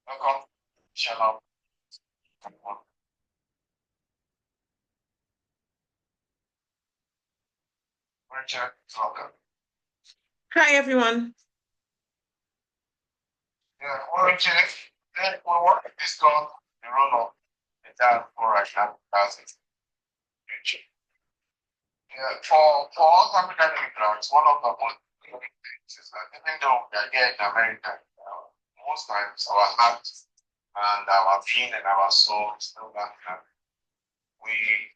Welcome, Shalom. Richard, welcome. Hi, everyone. Yeah, well, Richard, we want to discuss the role of the diaspora as it. Yeah, for all African immigrants, one of the most important things is that even though we are here in America, most times our hearts and our being and our soul is still back. We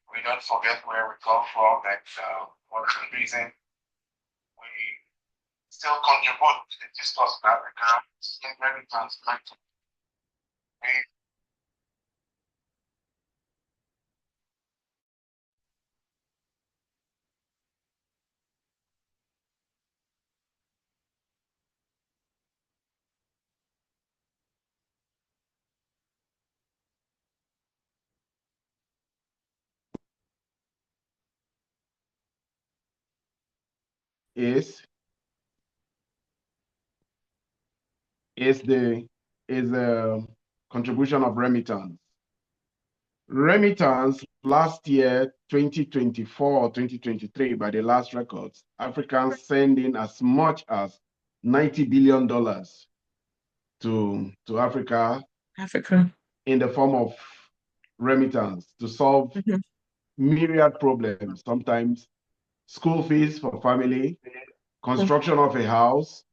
we don't forget where we come from and what the reason we still contribute to the discourse in Africa. In many times, like we is is the is the contribution of remittance. Remittance last year, 2024 or 2023, by the last records, Africans send in as much as $90 billion to Africa Africa. in the form of remittance to solve Mhm. myriad problems, sometimes school fees for family, Mhm. construction of a house,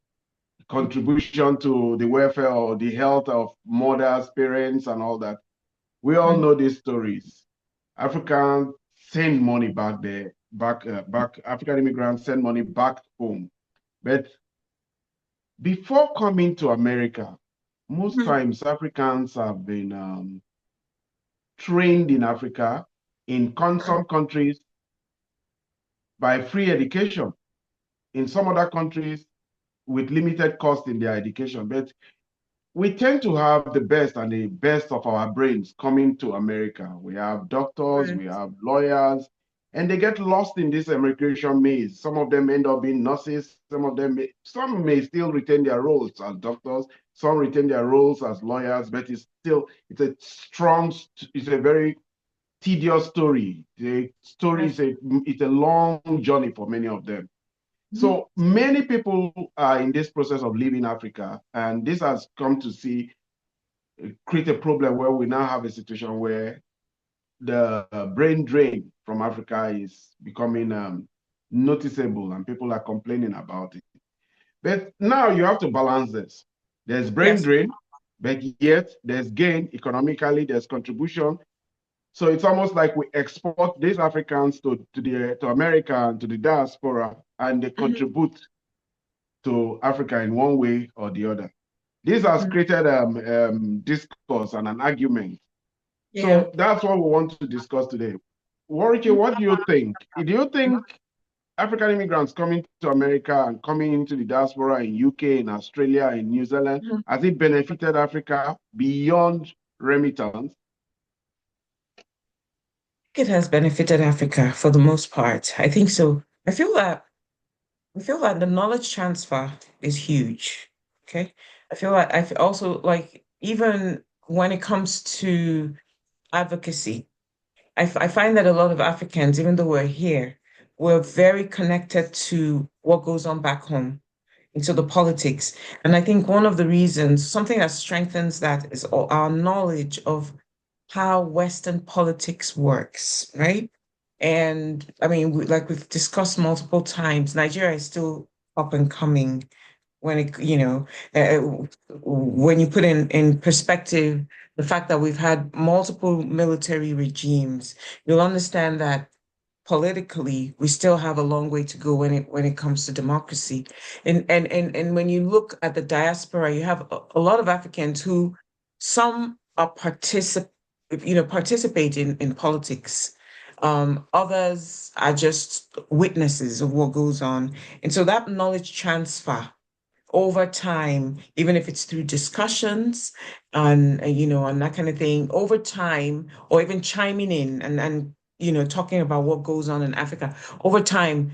contribution to the welfare or the health of mothers, parents, and all that. We all Right. know these stories. Africans send money back there, back. African immigrants send money back home. But before coming to America, most Mhm. times Africans have been trained in Africa, in some countries by free education, in some other countries with limited cost in their education. But we tend to have the best and the best of our brains coming to America. We have doctors, Right. we have lawyers, and they get lost in this immigration maze. Some of them end up being nurses. Some may still retain their roles as doctors. Some retain their roles as lawyers, but it's a very tedious story. The story Right. it's a long journey for many of them. Mhm. So many people are in this process of leaving Africa, and this has come to create a problem where we now have a situation where the brain drain from Africa is becoming noticeable, and people are complaining about it. But now you have to balance this. There's brain Yes. drain, but yet there's gain economically. There's contribution. So it's almost like we export these Africans to America and to the diaspora, and they Mhm. contribute to Africa in one way or the other. This has Mhm. created discourse and an argument. Yeah. So that's what we want to discuss today. Warwick, what do you think? Do you think African immigrants coming to America and coming into the diaspora in UK, in Australia, in New Zealand, Mhm. has it benefited Africa beyond remittance? It has benefited Africa for the most part. I think so. I feel that the knowledge transfer is huge. Okay. I feel also like even when it comes to advocacy, I find that a lot of Africans, even though we're here, we're very connected to what goes on back home, into the politics. And I think one of the reasons, something that strengthens that is our knowledge of how Western politics works, right? And I mean, like we've discussed multiple times, Nigeria is still up and coming when when you put in perspective the fact that we've had multiple military regimes, you'll understand that politically we still have a long way to go when it comes to democracy. And when you look at the diaspora, you have a lot of Africans who some are participating in politics. Others are just witnesses of what goes on. And so that knowledge transfer over time, even if it's through discussions and that kind of thing, over time, or even chiming in and talking about what goes on in Africa, over time,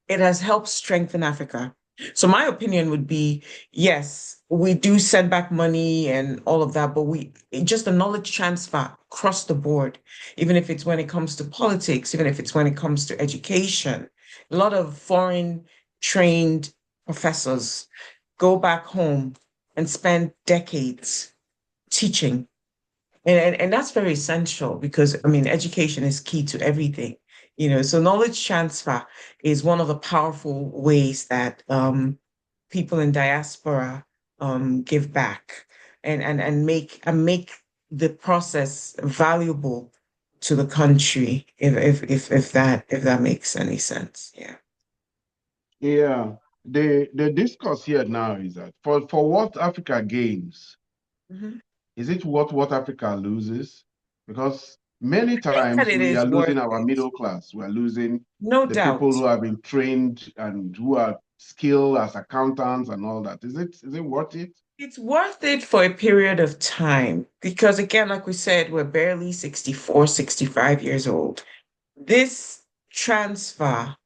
it has helped strengthen Africa. So my opinion would be, yes, we do send back money and all of that, but we just the knowledge transfer across the board, even if it's when it comes to politics, even if it's when it comes to education. A lot of foreign trained professors go back home and spend decades teaching. And that's very essential because I mean education is key to everything, so knowledge transfer is one of the powerful ways that people in diaspora give back and make the process valuable to the country if that makes any sense. Yeah. Yeah. The discourse here now is that for what Africa gains, Mhm. is it what Africa loses? Because many I think that times it we are is worth losing our it, middle class. We are losing no the people doubt. who have been trained and who are skilled as accountants and all that. Is it worth it? It's worth it for a period of time because, again, like we said, we're barely 64, 65 years old. This transfer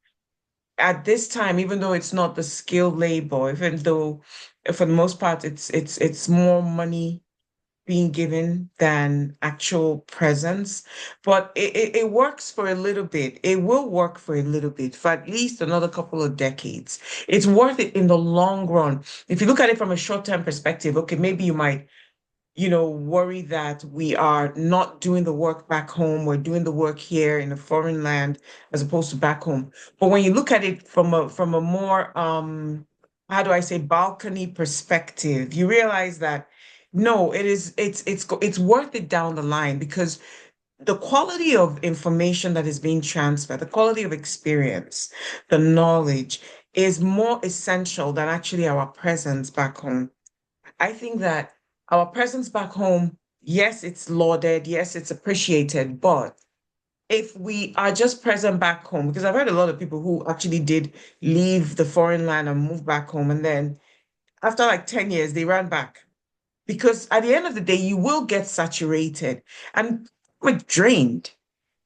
at this time, even though it's not the skilled labor, even though for the most part it's more money being given than actual presence, but it works for a little bit. It will work for a little bit for at least another couple of decades. It's worth it in the long run. If you look at it from a short-term perspective, okay, maybe you might worry that we are not doing the work back home. We're doing the work here in a foreign land as opposed to back home. But when you look at it from a more how do I say balcony perspective, you realize that no, it's worth it down the line because the quality of information that is being transferred, the quality of experience, the knowledge is more essential than actually our presence back home. I think that our presence back home, yes, it's lauded, yes, it's appreciated, but if we are just present back home, because I've heard a lot of people who actually did leave the foreign land and move back home, and then after like 10 years, they ran back. Because at the end of the day, you will get saturated and like drained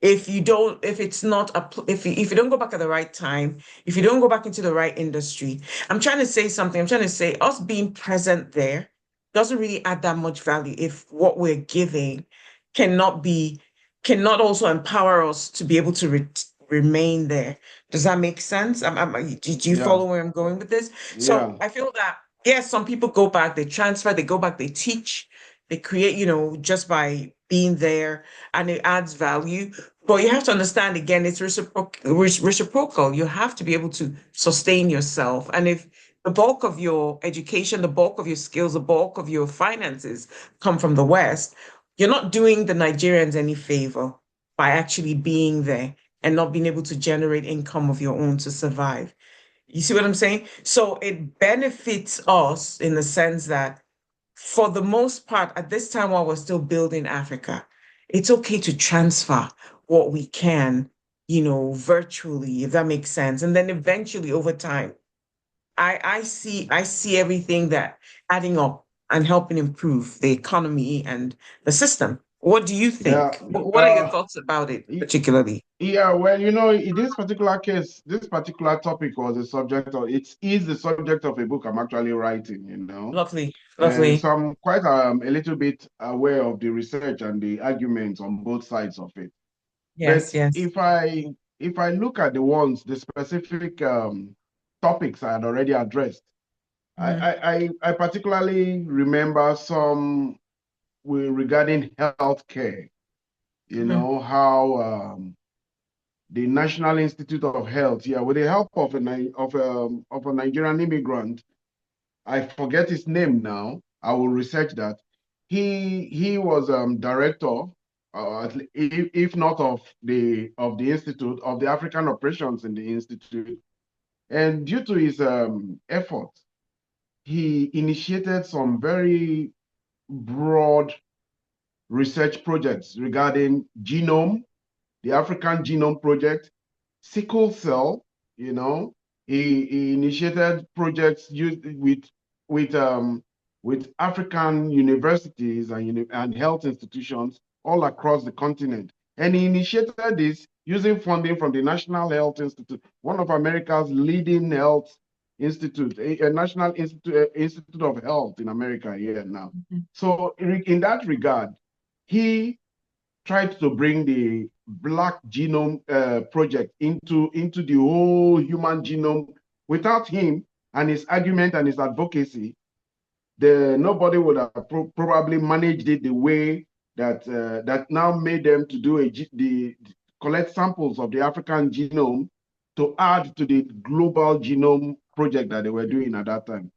if it's not if you don't go back at the right time, if you don't go back into the right industry. I'm trying to say something. I'm trying to say us being present there doesn't really add that much value if what we're giving cannot be cannot also empower us to be able to remain there. Does that make sense? Did you Yeah. follow where I'm going with this? So Yeah. I feel that yes, some people go back, they transfer, they go back, they teach, they create, just by being there, and it adds value. But you have to understand again, it's reciprocal. You have to be able to sustain yourself. And if the bulk of your education, the bulk of your skills, the bulk of your finances come from the West, you're not doing the Nigerians any favor by actually being there and not being able to generate income of your own to survive. You see what I'm saying? So it benefits us in the sense that for the most part, at this time while we're still building Africa, it's okay to transfer what we can, virtually, if that makes sense. And then eventually over time, I see everything that adding up and helping improve the economy and the system. What do you Yeah. think? What are your thoughts about it particularly? Yeah, well, in this particular case, this particular topic was a subject of, it is the subject of a book I'm actually writing. Lovely, And lovely. so I'm quite a little bit aware of the research and the arguments on both sides of it. Yes, But yes. if I look at the specific topics I had already addressed, I, Mhm, I, I particularly remember some regarding healthcare, mhm, how the National Institute of Health, yeah, with the help of a Nigerian immigrant, I forget his name now. I will research that. He was director, if not of the institute of the African operations in the institute, and due to his effort, he initiated some very broad research projects regarding genome, the African Genome Project, sickle cell. You know, he initiated projects used with African universities and health institutions all across the continent. And he initiated this using funding from the National Health Institute, one of America's leading health Institute, a National Institute of Health in America here now. Mhm. So in that regard, he tried to bring the Black Genome Project into the whole human genome. Without him and his argument and his advocacy, nobody would have probably managed it the way that now made them to do the collect samples of the African genome to add to the global genome project that they were doing at that time.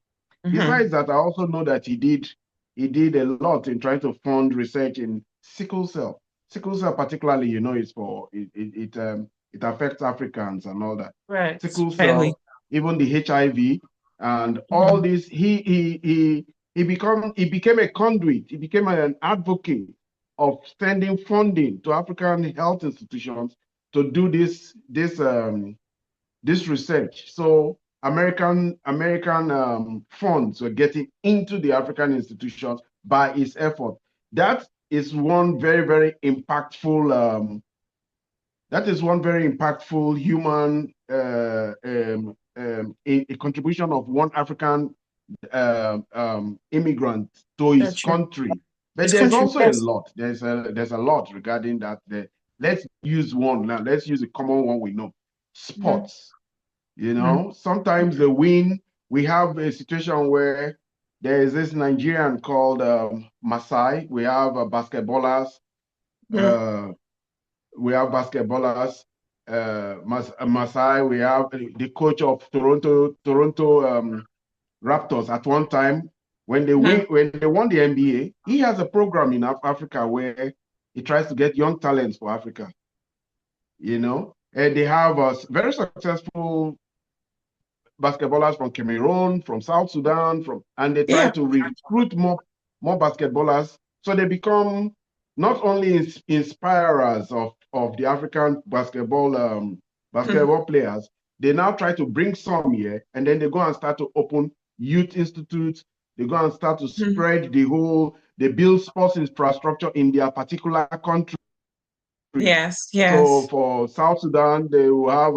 Besides that, I also know that he did a lot in trying to fund research in sickle cell. Sickle cell, particularly, is for it affects Africans and all that. Right. Sickle Fairly. cell, even the HIV and all Mhm. this. He became a conduit. He became an advocate of sending funding to African health institutions to do this research. So American funds were getting into the African institutions by his effort. That is one very impactful. That is one very impactful human a contribution of one African immigrant to his That's true. country. But This there's country, also a yes. lot. There's a lot regarding that. Let's use one now. Let's use a common one we know. Mhm. Sports. Mhm. Sometimes they win. We have a situation where there is this Nigerian called Masai. We have basketballers. Mhm. Uh, we have basketballers. Masai. We have the coach of Toronto Raptors at one time. When they Mhm. won the NBA, he has a program in Africa where he tries to get young talents for Africa. And they have a very successful basketballers from Cameroon, from South Sudan, and they try Yeah. to recruit more basketballers. So they become not only inspirers of the African Mhm. basketball players, they now try to bring some here, and then they go and start to open youth institutes. They go and start to Mhm. spread they build sports infrastructure in their particular country. Yes. So Yes. for South Sudan, they will have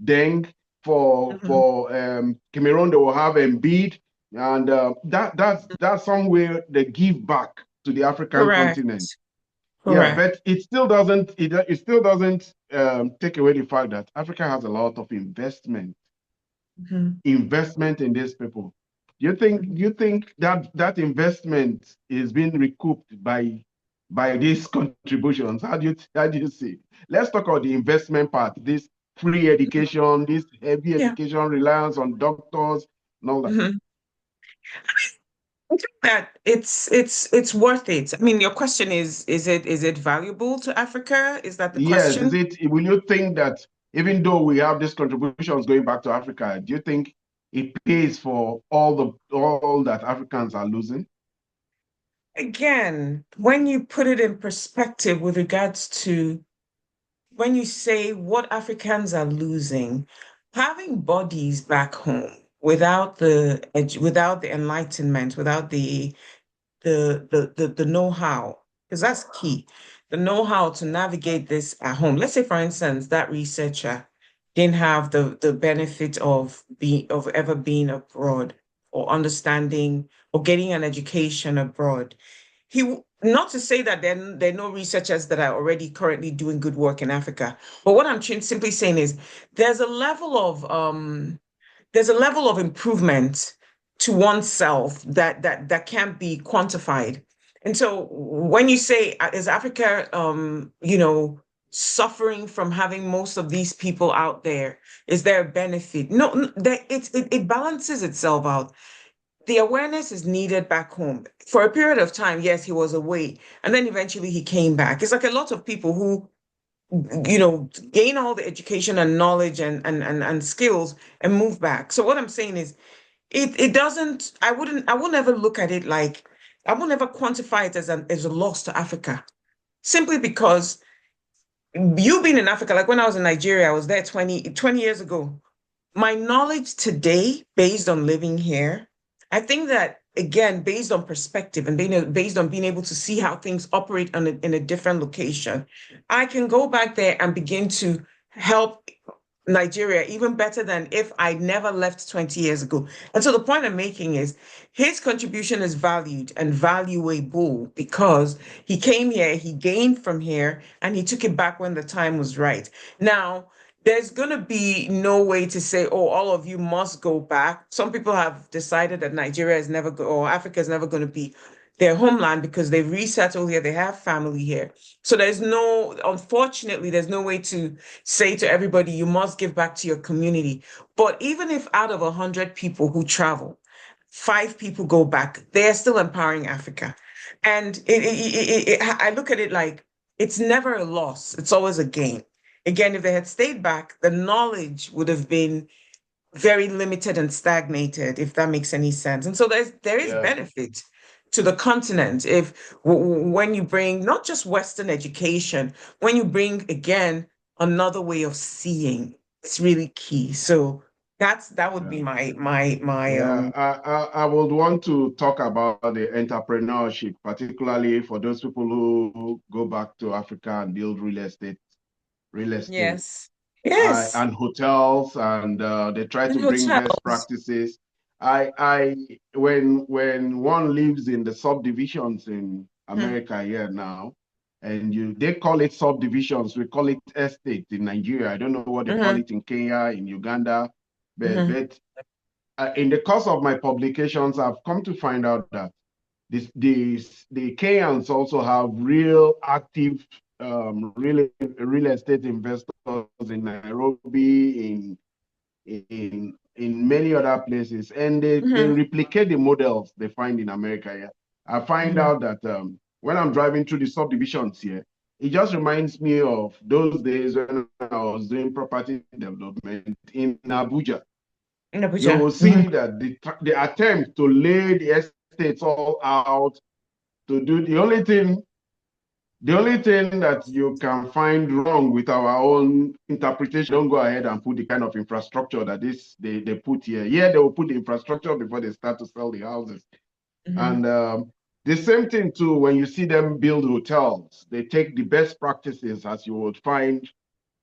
Deng. Mhm. For Cameroon, they will have Embiid, and that's somewhere they give back to the African continent. Correct. Yeah, Correct. but it still doesn't take away the fact that Africa has a lot of Mhm. investment in these people. Do you think that investment is being recouped by these contributions? How do you see? Let's talk about the investment part, this free Mhm. education, this heavy Yeah. education reliance on doctors and all that. Mhm. I think that it's worth it. I mean, your question is it valuable to Africa? Is that the Yes, question? will you think that even though we have these contributions going back to Africa, do you think it pays for all that Africans are losing? Again, when you put it in perspective with regards to when you say what Africans are losing, having bodies back home without the enlightenment, without the know-how, because that's key. The know-how to navigate this at home. Let's say, for instance, that researcher didn't have the benefit of ever being abroad or understanding or getting an education abroad. Not to say that there are no researchers that are already currently doing good work in Africa, but what I'm simply saying is there's a level of there's a level of improvement to oneself that can't be quantified. And so when you say is Africa suffering from having most of these people out there, is there a benefit? No, it balances itself out. The awareness is needed back home. For a period of time, yes, he was away, and then eventually he came back. It's like a lot of people who gain all the education and knowledge and skills and move back. So what I'm saying is it doesn't, I would never look at it like, I would never quantify it as a loss to Africa, simply because you being in Africa, like when I was in Nigeria, I was there 20 years ago. My knowledge today, based on living here, I think that again, based on perspective and based on being able to see how things operate in a different location, I can go back there and begin to help Nigeria even better than if I never left 20 years ago. And so the point I'm making is his contribution is valued and valuable because he came here, he gained from here, and he took it back when the time was right. Now, there's going to be no way to say, oh, all of you must go back. Some people have decided that Nigeria is never go or Africa is never going to be their homeland because they've resettled here, they have family here. So unfortunately, there's no way to say to everybody, you must give back to your community. But even if out of 100 people who travel, 5 people go back, they're still empowering Africa. And I look at it like it's never a loss, it's always a gain. Again, if they had stayed back, the knowledge would have been very limited and stagnated, if that makes any sense. And so there is Yeah. benefit to the continent if when you bring not just Western education, when you bring again another way of seeing, it's really key. So that would Yeah. be my Yeah, I would want to talk about the entrepreneurship, particularly for those people who go back to Africa and build real estate, yes. Yes. and hotels, and they try And to bring best hotels. practices. When one lives in the subdivisions in Mhm, America here now, and they call it subdivisions, we call it estate in Nigeria. I don't know what they call mhm, it in Kenya, in Uganda, but mhm, in the course of my publications, I've come to find out that the Kenyans also have real active real estate investors in Nairobi, in many other places, and they mhm, replicate the models they find in America. Yeah. I find mhm. out that when I'm driving through the subdivisions here, it just reminds me of those days when I was doing property development in Abuja. In You Abuja. will Mhm. see that the attempt to lay the estates all out to do the only thing that you can find wrong with our own interpretation, don't go ahead and put the kind of infrastructure that they put here. Yeah, they will put the infrastructure before they start to sell the houses. Mhm. And the same thing too, when you see them build hotels, they take the best practices as you would find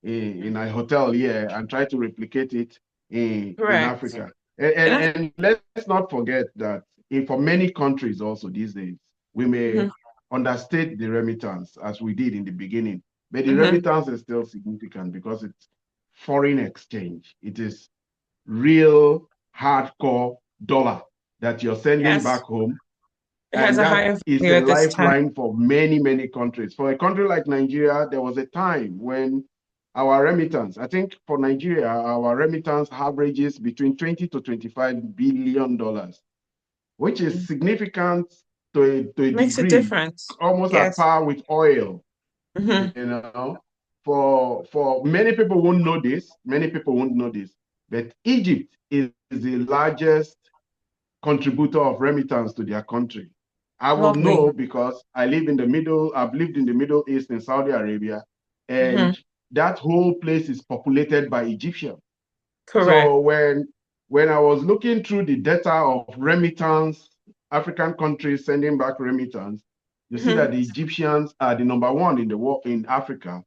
in a hotel here and try to replicate it in Correct. Africa. And, And and, I, and let's not forget that for many countries also these days, we may mhm, understate the remittance as we did in the beginning, but the mhm. remittance is still significant because it's foreign exchange. It is real hardcore dollar that you're sending back Yes. home, It has and a that higher is value the at this time. lifeline for many, many countries. For a country like Nigeria, there was a time when our remittance, I think for Nigeria, our remittance averages between 20 to 25 billion dollars, which is Mhm. significant to a Makes a degree, difference. almost at Yes. par with oil. You Hmm. know, for many people won't know this, but Egypt is the largest contributor of remittance to their country. I will Lovely. know because I've lived in the Middle East in Saudi Arabia, Hmm. and that whole place is populated by Egyptians. Correct. So when I was looking through the data of remittance, African countries sending back remittance, you see Hmm. that the Egyptians are the number one in the world in Africa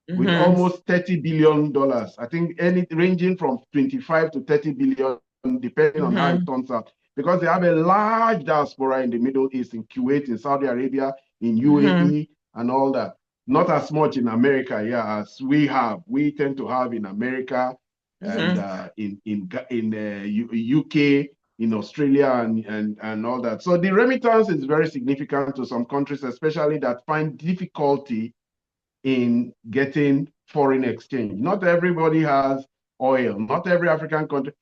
with Hmm. almost $30 billion. I think any ranging from 25 to 30 billion, depending on how it Hmm. turns out. Because they have a large diaspora in the Middle East, in Kuwait, in Saudi Arabia, in Hmm. UAE, and all that. Not as much in America, yeah, as we have. We tend to have in America and Hmm. in UK, in Australia, and all that. So the remittance is very significant to some countries, especially that find difficulty in getting foreign exchange. Not everybody has oil, not every African country.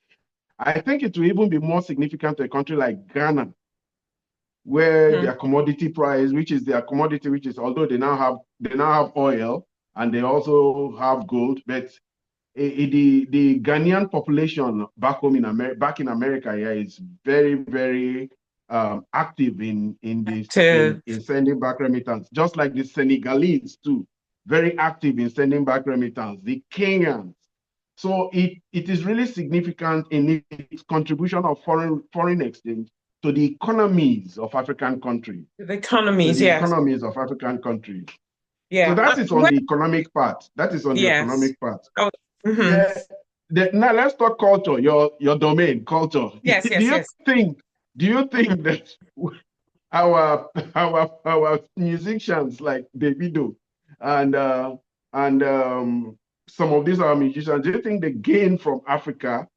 I think it will even be more significant to a country like Ghana, where Hmm. their commodity price, which is their commodity, which is although they now have oil and they also have gold, but the Ghanaian population back in America, yeah, is very, very active in this To in sending back remittance, just like the Senegalese too, very active in sending back remittance. The Kenyans. So it is really significant in its contribution of foreign exchange to the economies of African countries, the to economies, the yes. economies of African countries. So Yeah. that is on Well, the economic part. That is on the yes. economic part. Hmm. Yeah. Now let's talk culture, your domain, culture. Yes, Do yes, you yes. think do you Hmm. think that our musicians like Davido and some of these our musicians, do you think they gain from Africa?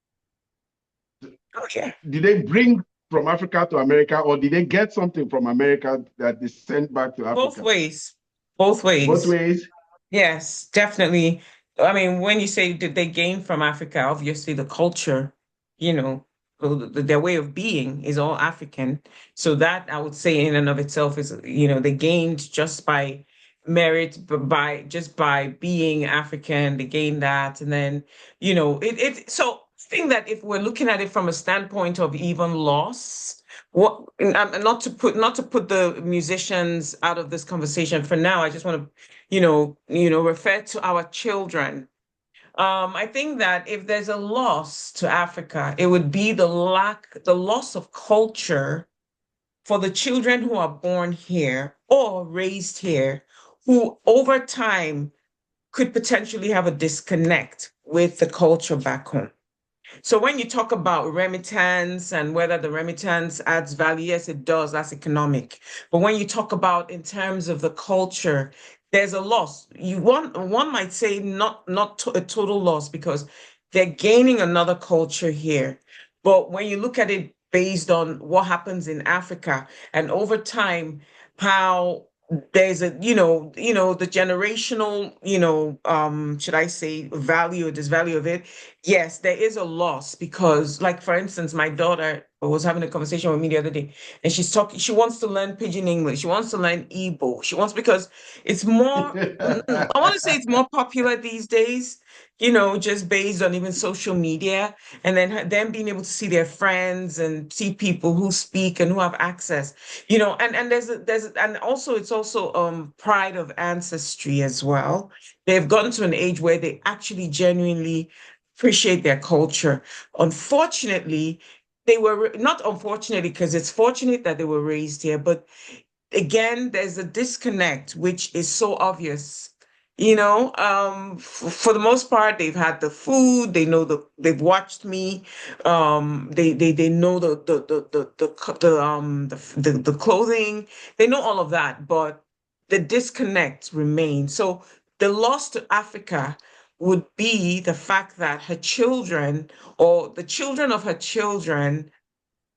Okay. Did they bring from Africa to America, or did they get something from America that they sent back to Both Africa? ways. Both Both ways. ways. Yes, definitely. I mean, when you say did they gain from Africa, obviously the culture, you know, their way of being is all African. So that I would say in and of itself is, they gained just by merit, but by just by being African, they gained that. And then, so I think that if we're looking at it from a standpoint of even loss, and not to put the musicians out of this conversation for now, I just want to refer to our children. I think that if there's a loss to Africa, it would be the loss of culture for the children who are born here or raised here, who over time could potentially have a disconnect with the culture back home. So when you talk about remittance and whether the remittance adds value, yes, it does. That's economic. But when you talk about in terms of the culture, there's a loss. One might say not a total loss because they're gaining another culture here. But when you look at it based on what happens in Africa and over time, how there's the generational, should I say value, this value of it. Yes, there is a loss because, like, for instance, my daughter was having a conversation with me the other day, and she wants to learn Pidgin English, she wants to learn Igbo, because it's more, I want to say it's more popular these days, just based on even social media, and then them being able to see their friends and see people who speak and who have access, and and also it's also pride of ancestry as well. They've gotten to an age where they actually genuinely appreciate their culture. Unfortunately, not unfortunately, because it's fortunate that they were raised here, but again, there's a disconnect, which is so obvious. For the most part, they've had the food, they've watched me, they know the clothing, they know all of that, but the disconnect remains. So the loss to Africa would be the fact that her children or the children of her children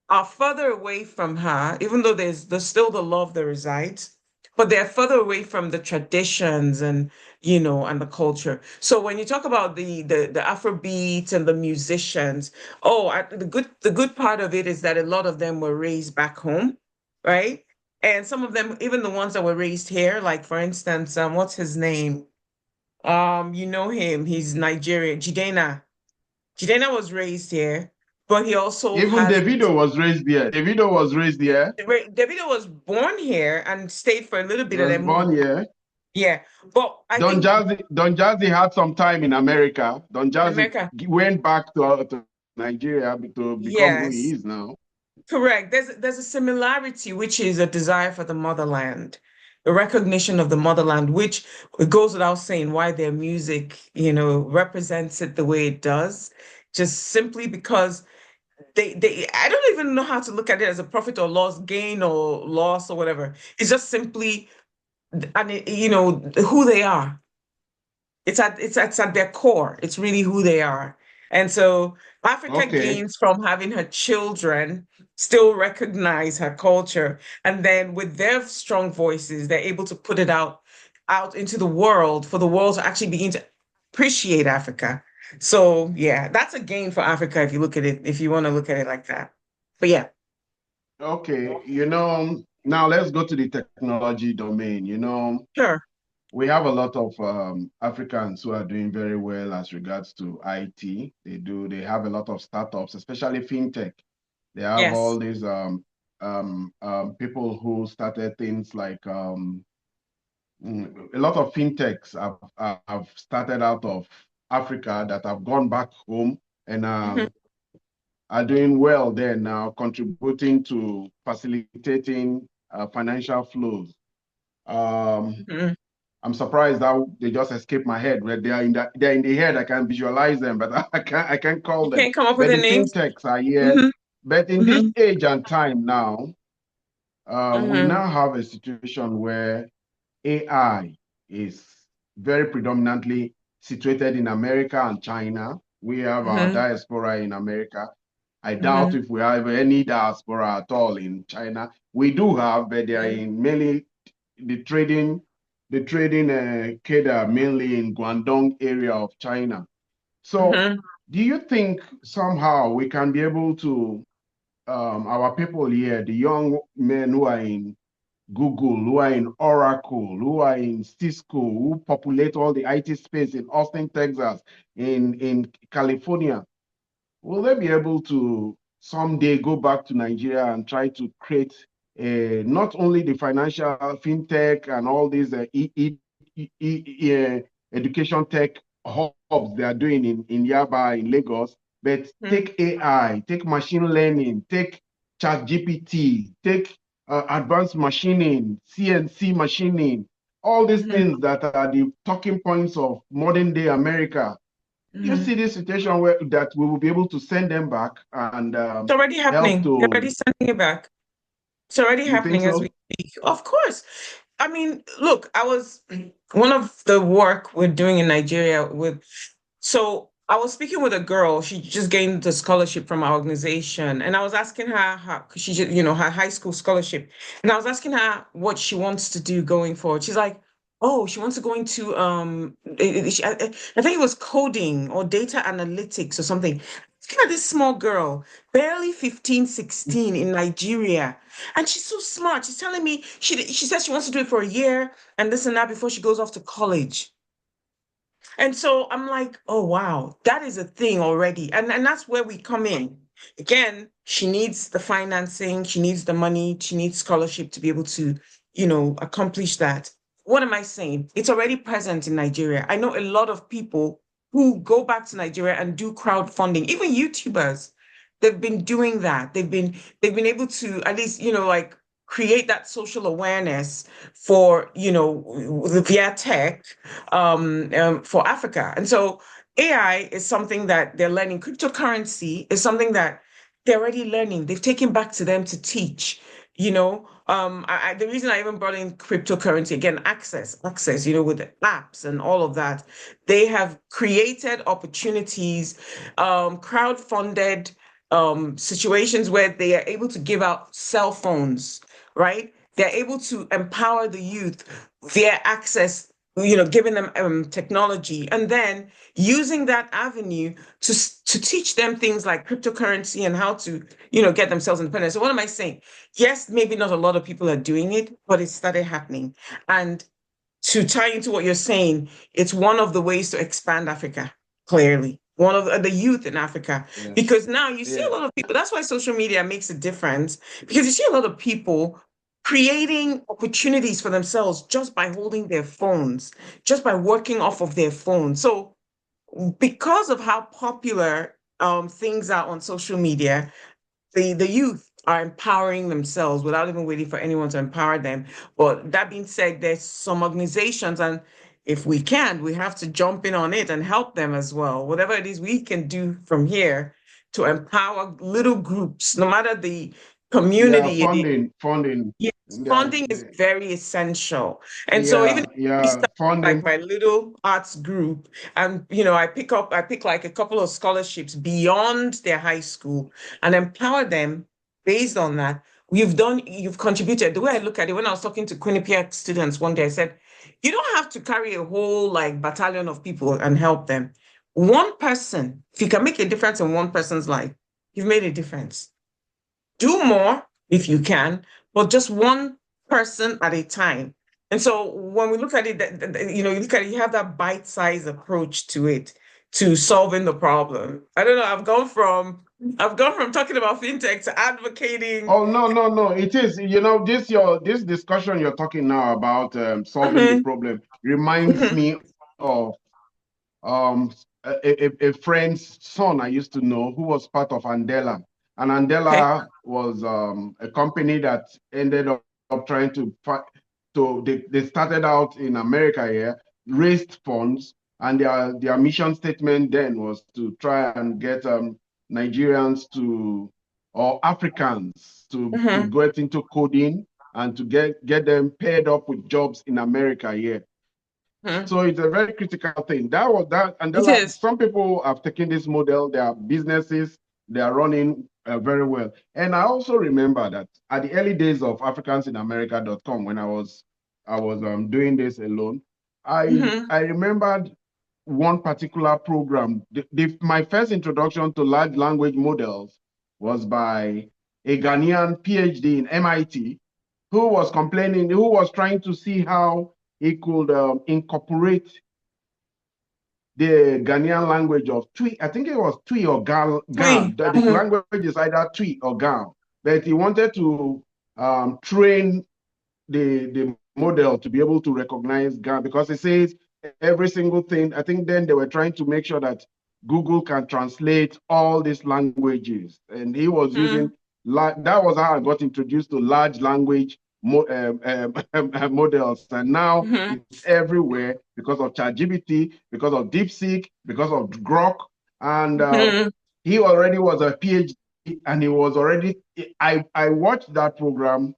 are further away from her, even though there's still the love that resides, but they're further away from the traditions and the culture. So when you talk about the Afrobeat and the musicians, the good part of it is that a lot of them were raised back home, right? And some of them, even the ones that were raised here, like for instance, what's his name? You know him, he's Nigerian, Jidena. Jidena was raised here, but he also Even has Davido was raised there. Davido was raised there. Davido was born here and stayed for a little He bit and was then moved. born here. Yeah. But I think Don Jazzy had some time in America. Don in Jazzy America, went back to Nigeria to become who he yes, is now. correct. There's a similarity, which is a desire for the motherland, the recognition of the motherland, which it goes without saying why their music, represents it the way it does. Just simply because they I don't even know how to look at it as a profit or loss, gain or loss or whatever. It's just simply who they are. It's at their core. It's really who they are. And so Africa Okay. gains from having her children still recognize her culture. And then with their strong voices, they're able to put it out into the world for the world to actually begin to appreciate Africa. So yeah, that's a gain for Africa if you look at it, if you want to look at it like that. But yeah, Okay. Now let's go to the technology domain. sure. We have a lot of Africans who are doing very well as regards to IT. They have a lot of startups, especially fintech. They have all Yes. these people who started things like a lot of fintechs have started out of Africa that have gone back home and Hmm. are doing well there now, contributing to facilitating financial flows. Um, Hmm. I'm surprised that they just escaped my head. Where they're in the head. I can visualize them, but I can't call You them. can't come up with But their the names. fintechs are here. Hmm. But in this Hmm. age and time now, we Hmm. now have a situation where AI is very predominantly situated in America and China. We have our Hmm. diaspora in America. I doubt Hmm. if we have any diaspora at all in China. We do have, but they are Hmm. in mainly the trading cadre mainly in Guangdong area of China. So, Hmm. do you think somehow we can be able to our people here, the young men who are in Google, who are in Oracle, who are in Cisco, who populate all the IT space in Austin, Texas, in California, will they be able to someday go back to Nigeria and try to create not only the financial fintech and all these education tech hubs they are doing in Yaba, in Lagos, but Hmm. take AI, take machine learning, take ChatGPT, take advanced machining, CNC machining, all these Hmm. things that are the talking points of modern day America. Do you Hmm. see this situation where that we will be able to send them back and It's already help happening. They're to? already sending it back. It's already You think happening as we so? speak. Of course. I mean, look, I was one of the work we're doing in Nigeria with. So I was speaking with a girl. She just gained a scholarship from our organization, and I was asking her how, because she just, her high school scholarship, and I was asking her what she wants to do going forward. She's like, "Oh, she wants to go into I think it was coding or data analytics or something." Look at this small girl, barely 15, 16 in Nigeria. And she's so smart. She's telling me she says she wants to do it for a year and this and that before she goes off to college. And so I'm like, oh wow, that is a thing already. And that's where we come in. Again, she needs the financing, she needs the money, she needs scholarship to be able to, accomplish that. What am I saying? It's already present in Nigeria. I know a lot of people who go back to Nigeria and do crowdfunding, even YouTubers. They've been doing that. They've been able to at least, like create that social awareness for, via tech for Africa. And so AI is something that they're learning. Cryptocurrency is something that they're already learning. They've taken back to them to teach. The reason I even brought in cryptocurrency again, access, with the apps and all of that, they have created opportunities, crowd-funded situations where they are able to give out cell phones, right? They're able to empower the youth via access, giving them technology, and then using that avenue to teach them things like cryptocurrency and how to, get themselves independent. So what am I saying? Yes, maybe not a lot of people are doing it, but it started happening. And to tie into what you're saying, it's one of the ways to expand Africa, clearly. One of the youth in Africa, Yeah, because now you see a yeah, lot of people. That's why social media makes a difference, because you see a lot of people creating opportunities for themselves just by holding their phones, just by working off of their phones. So, because of how popular things are on social media, the youth are empowering themselves without even waiting for anyone to empower them. But that being said, there's some organizations, and if we can, we have to jump in on it and help them as well. Whatever it is we can do from here to empower little groups, no matter the yeah. community it is. Funding. Yes, Yeah, funding is very essential. And so even yeah, if we yeah. start like Funding. my little arts group and I pick like a couple of scholarships beyond their high school and empower them based on that. You've contributed. The way I look at it, when I was talking to Quinnipiac students one day, I said, you don't have to carry a whole like battalion of people and help them. One person, if you can make a difference in one person's life, you've made a difference. Do more if you can, but just one person at a time. And so when we look at it, you look at it, you have that bite-sized approach to it, to solving the problem. I don't know. I've gone from talking about fintech to advocating. Oh, no, no, no. It is, this discussion you're talking now about solving the Mhm, problem reminds mhm. me of a friend's son I used to know who was part of Andela. And Okay. Andela was a company that ended up trying to fight. they started out in America here, raised funds, and their mission statement then was to try and get Nigerians or Africans to Mm-hmm. get into coding and to get them paired up with jobs in America here. Mm-hmm. So it's a very critical thing. That was that, and It is. some people have taken this model. Their businesses they are running very well. And I also remember that at the early days of AfricansInAmerica.com, when I was doing this alone, Mm-hmm. I remembered one particular program. My first introduction to large language models was by a Ghanaian PhD in MIT who was complaining, who was trying to see how he could incorporate the Ghanaian language of Twi. I think it was Twi or Gan. Three. The Mm-hmm. language is either Twi or Gan. But he wanted to train the model to be able to recognize Gan because it says every single thing. I think then they were trying to make sure that Google can translate all these languages. And he was using, that was how I got introduced to large language models. And now Mm-hmm. it's everywhere because of ChatGPT, because of DeepSeek, because of Grok. And Mm-hmm. he already was a PhD and he was already, I watched that program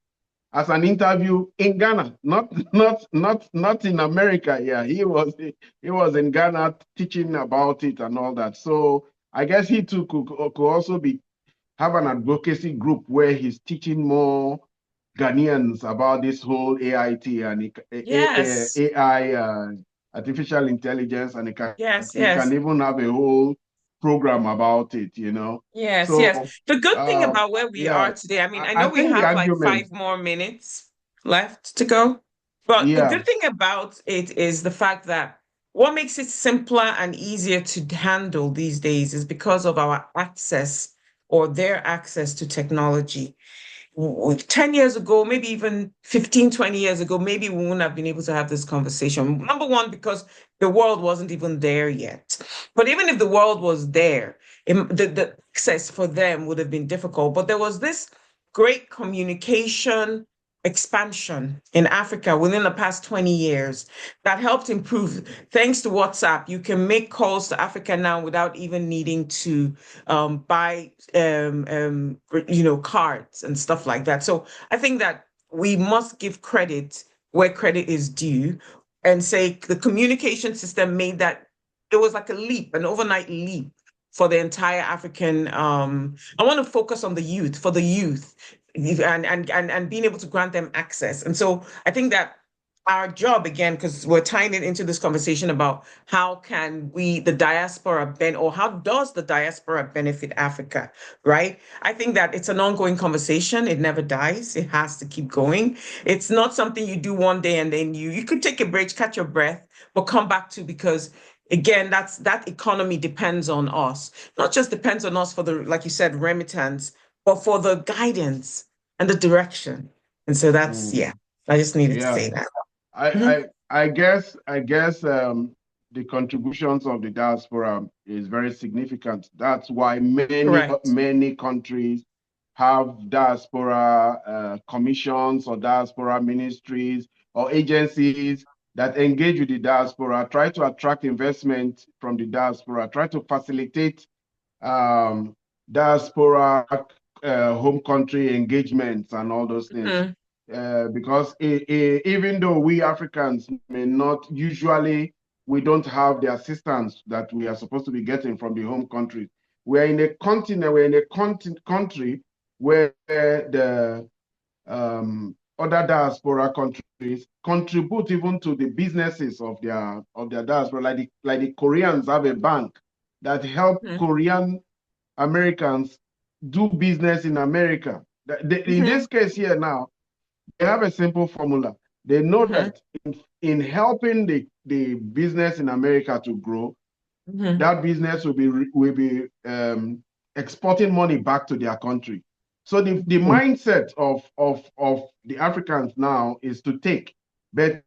as an interview in Ghana, not in America. Yeah, he was in Ghana teaching about it and all that. So I guess he too could also have an advocacy group where he's teaching more Ghanaians about this whole AIT and Yes. AI, artificial intelligence, and Yes. he Yes. can even have a whole program about it, Yes, yes. So, The good thing about where we yeah, are today, I mean, I I know we think the have like argument, 5 more minutes left to go, but the yeah. good thing about it is the fact that what makes it simpler and easier to handle these days is because of our access or their access to technology. 10 years ago, maybe even 15, 20 years ago, maybe we wouldn't have been able to have this conversation. Number one, because the world wasn't even there yet. But even if the world was there, the access for them would have been difficult. But there was this great communication expansion in Africa within the past 20 years that helped improve. Thanks to WhatsApp, you can make calls to Africa now without even needing to buy cards and stuff like that. So I think that we must give credit where credit is due and say the communication system made that it was like a leap, an overnight leap for the entire African. I want to focus on the youth, for the youth, and being able to grant them access. And so I think that our job again, because we're tying it into this conversation about how can we, the diaspora, or how does the diaspora benefit Africa, right? I think that it's an ongoing conversation. It never dies. It has to keep going. It's not something you do one day and then you could take a break, catch your breath, but come back to, because again, that economy depends on us. Not just depends on us for the, like you said, remittance, but for the guidance and the direction. And so that's, Mm, yeah, I just needed to yeah. say that. I, Mhm. I guess the contributions of the diaspora is very significant. That's why Correct. many countries have diaspora commissions or diaspora ministries or agencies that engage with the diaspora, try to attract investment from the diaspora, try to facilitate um, diaspora home country engagements and all those things. Mhm. Because even though we Africans may not usually, we don't have the assistance that we are supposed to be getting from the home country. We're in a continent, we're in a country where the other diaspora countries contribute even to the businesses of their diaspora. Like the Koreans have a bank that help Mhm. Korean Americans do business in America. In Mhm. this case here now, they have a simple formula. They know Mhm. that in helping the business in America to grow, Mhm. that business will be exporting money back to their country. So the Mhm. mindset of the Africans now is to take, but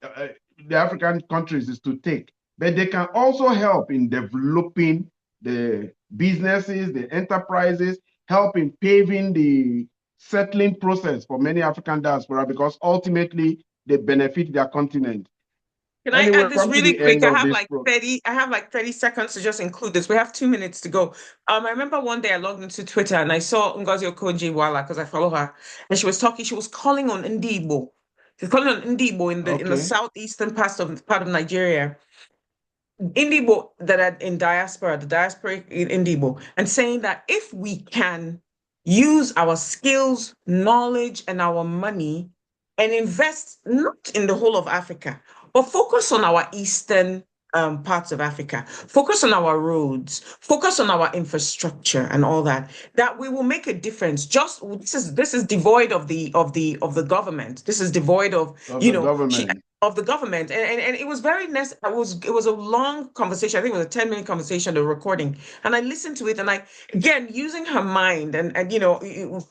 uh, the African countries is to take, but they can also help in developing the businesses, the enterprises, help in paving the settling process for many African diaspora because ultimately they benefit their continent. Can I Anyway, add we've this come to really the quick? end of this program. I have like 30 seconds to just include this. We have 2 minutes to go. I remember one day I logged into Twitter and I saw Ngozi Okonjo-Iweala because I follow her, and she was calling on Ndibo. She's calling on Ndibo in the Okay. southeastern part of Nigeria. Indibo that are in diaspora, the diaspora in Indibo, and saying that if we can use our skills, knowledge, and our money and invest not in the whole of Africa, but focus on our eastern parts of Africa, focus on our roads, focus on our infrastructure and all that, that we will make a difference. Just this is devoid of the government. This is devoid of, Of you the know, government. of the government, and it was very necessary. It was a long conversation. I think it was a 10-minute conversation, the recording, and I listened to it, and I, again, using her mind and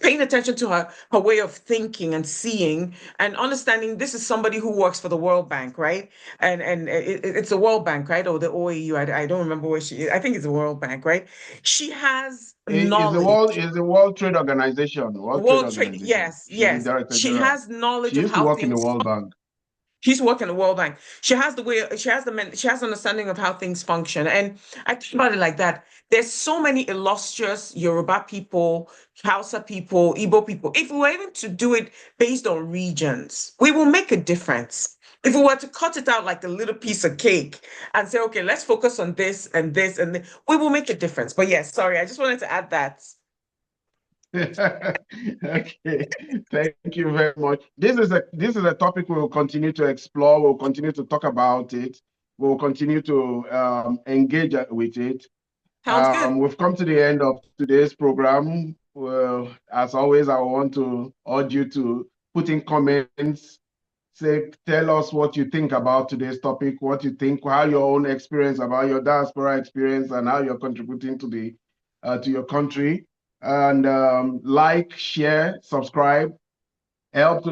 paying attention to her way of thinking and seeing and understanding. This is somebody who works for the World Bank, right? And it's the World Bank, right? Or the OAU. I don't remember where she is. I think it's the World Bank, right? She has knowledge. Is the World Trade Organization. World Trade World Trade, Organization. yes, She's the yes. director She general. has knowledge She of used to how work in the things. World Bank. She's working the World Bank. She has understanding of how things function. And I think about it like that. There's so many illustrious Yoruba people, Hausa people, Igbo people. If we were able to do it based on regions, we will make a difference. If we were to cut it out like a little piece of cake and say, okay, let's focus on this and this and this, we will make a difference. But yes, sorry, I just wanted to add that. Okay, thank you very much. This is a topic we will continue to explore. We'll continue to talk about it. We'll continue to engage with it. Sounds good. We've come to the end of today's program. Well, as always, I want to urge you to put in comments. Tell us what you think about today's topic, what you think, how your own experience about your diaspora experience, and how you're contributing to the to your country. And like, share, subscribe, help to